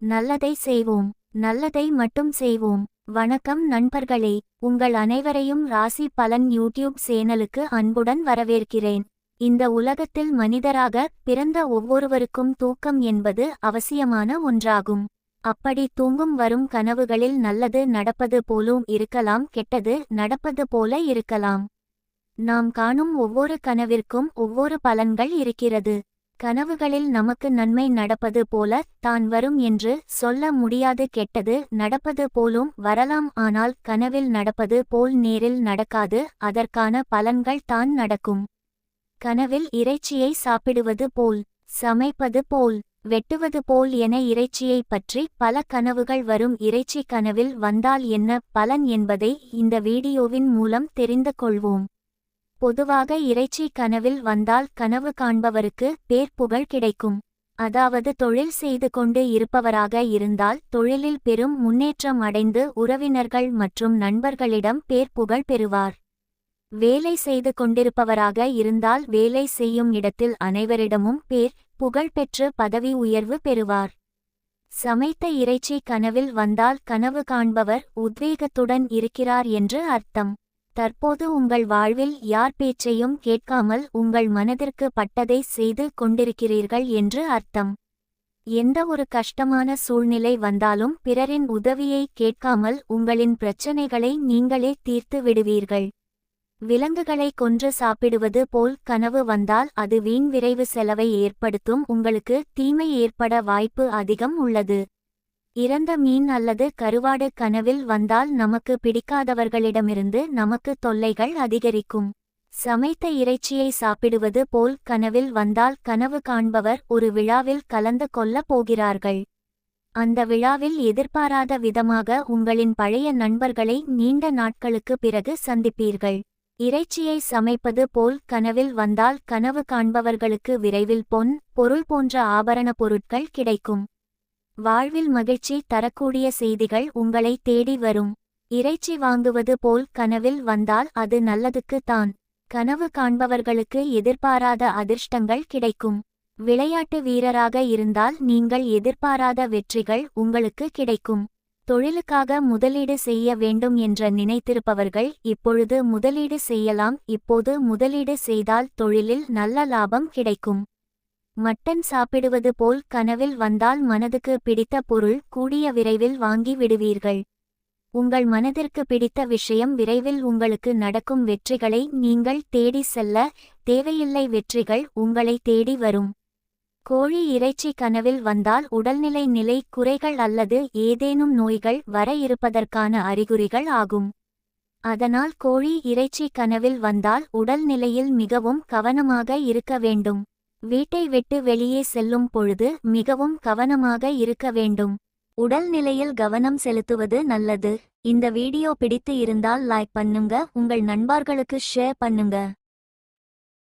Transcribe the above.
நல்லதை செய்வோம். நல்லதை மட்டும் செய்வோம். வணக்கம் நண்பர்களே, உங்கள் அனைவரையும் ராசி பலன் யூடியூப் சேனலுக்கு அன்புடன் வரவேற்கிறேன். இந்த உலகத்தில் மனிதராக பிறந்த ஒவ்வொருவருக்கும் தூக்கம் என்பது அவசியமான ஒன்றாகும். அப்படி தூங்கும் வரும் கனவுகளில் நல்லது நடப்பது போலும் இருக்கலாம், கெட்டது நடப்பது போல இருக்கலாம். நாம் காணும் ஒவ்வொரு கனவிற்கும் ஒவ்வொரு பலன்கள் இருக்கிறது. கனவுகளில் நமக்கு நன்மை நடப்பது போல தான் வரும் என்று சொல்ல முடியாது, கெட்டது நடப்பது போலும் வரலாம். ஆனால் கனவில் நடப்பது போல் நேரில் நடக்காது, அதற்கான பலன்கள் தான் நடக்கும். கனவில் இறைச்சியை சாப்பிடுவது போல், சமைப்பது போல், வெட்டுவது போல் என இறைச்சியை பற்றி பல கனவுகள் வரும். இறைச்சி கனவில் வந்தால் என்ன பலன் என்பதை இந்த வீடியோவின் மூலம் தெரிந்து கொள்வோம். பொதுவாக இறைச்சி கனவில் வந்தால் கனவு காண்பவருக்கு பேர் புகழ் கிடைக்கும். அதாவது தொழில் செய்து கொண்டு இருப்பவராக இருந்தால் தொழிலில் பெரும் முன்னேற்றம் அடைந்து உறவினர்கள் மற்றும் நண்பர்களிடம் பேர் புகழ் பெறுவார். வேலை செய்து கொண்டிருப்பவராக இருந்தால் வேலை செய்யும் இடத்தில் அனைவரிடமும் பேர் புகழ் பெற்று பதவி உயர்வு பெறுவார். சமைத்த இறைச்சி கனவில் வந்தால் கனவு காண்பவர் உத்வேகத்துடன் இருக்கிறார் என்று அர்த்தம். தற்போது உங்கள் வாழ்வில் யார் பேச்சையும் கேட்காமல் உங்கள் மனதிற்கு பட்டதை செய்து கொண்டிருக்கிறீர்கள் என்று அர்த்தம். எந்த ஒரு கஷ்டமான சூழ்நிலை வந்தாலும் பிறரின் உதவியை கேட்காமல் உங்களின் பிரச்சனைகளை நீங்களே தீர்த்து விடுவீர்கள். விலங்குகளை கொன்று சாப்பிடுவது போல் கனவு வந்தால் அது வீண் விரைவு செலவை ஏற்படுத்தும். உங்களுக்கு தீமை ஏற்பட வாய்ப்பு அதிகம் உள்ளது. இறந்த மீன் அல்லது கருவாடு கனவில் வந்தால் நமக்கு பிடிக்காதவர்களிடமிருந்து நமக்கு தொல்லைகள் அதிகரிக்கும். சமைத்த இறைச்சியை சாப்பிடுவது போல் கனவில் வந்தால் கனவு காண்பவர் ஒரு விழாவில் கலந்து கொள்ளப் போகிறார்கள். அந்த விழாவில் எதிர்பாராத விதமாக உங்களின் பழைய நண்பர்களை நீண்ட நாட்களுக்கு பிறகு சந்திப்பீர்கள். இறைச்சியை சமைப்பது போல் கனவில் வந்தால் கனவு காண்பவர்களுக்கு விரைவில் பொன் பொருள் போன்ற ஆபரண பொருட்கள் கிடைக்கும். வாழ்வில் மகிழ்ச்சி தரக்கூடிய செய்திகள் உங்களை தேடி வரும். இறைச்சி வாங்குவது போல் கனவில் வந்தால் அது நல்லதுக்கு தான். கனவு காண்பவர்களுக்கு எதிர்பாராத அதிர்ஷ்டங்கள் கிடைக்கும். விளையாட்டு வீரராக இருந்தால் நீங்கள் எதிர்பாராத வெற்றிகள் உங்களுக்கு கிடைக்கும். தொழிலுக்காக முதலீடு செய்ய வேண்டும் என்று நினைத்திருப்பவர்கள் இப்பொழுது முதலீடு செய்யலாம். இப்போது முதலீடு செய்தால் தொழிலில் நல்ல லாபம் கிடைக்கும். மட்டன் சாப்பிடுவது போல் கனவில் வந்தால் மனதுக்கு பிடித்த பொருள் கூடிய விரைவில் வாங்கி விடுவீர்கள். உங்கள் மனதிற்கு பிடித்த விஷயம் விரைவில் உங்களுக்கு நடக்கும். வெற்றிகளை நீங்கள் தேடி செல்ல தேவையில்லை, வெற்றிகள் உங்களை தேடி வரும். கோழி இறைச்சி கனவில் வந்தால் உடல்நிலை நிலை குறைகள் அல்லது ஏதேனும் நோய்கள் வர இருப்பதற்கான அறிகுறிகள் ஆகும். அதனால் கோழி இறைச்சி கனவில் வந்தால் உடல்நிலையில் மிகவும் கவனமாக இருக்க வேண்டும். வீட்டை விட்டு வெளியே செல்லும் பொழுது மிகவும் கவனமாக இருக்க வேண்டும். உடல் நிலையில் கவனம் செலுத்துவது நல்லது. இந்த வீடியோ பிடித்து இருந்தால் லைக் பண்ணுங்க, உங்கள் நண்பர்களுக்கு ஷேர் பண்ணுங்க.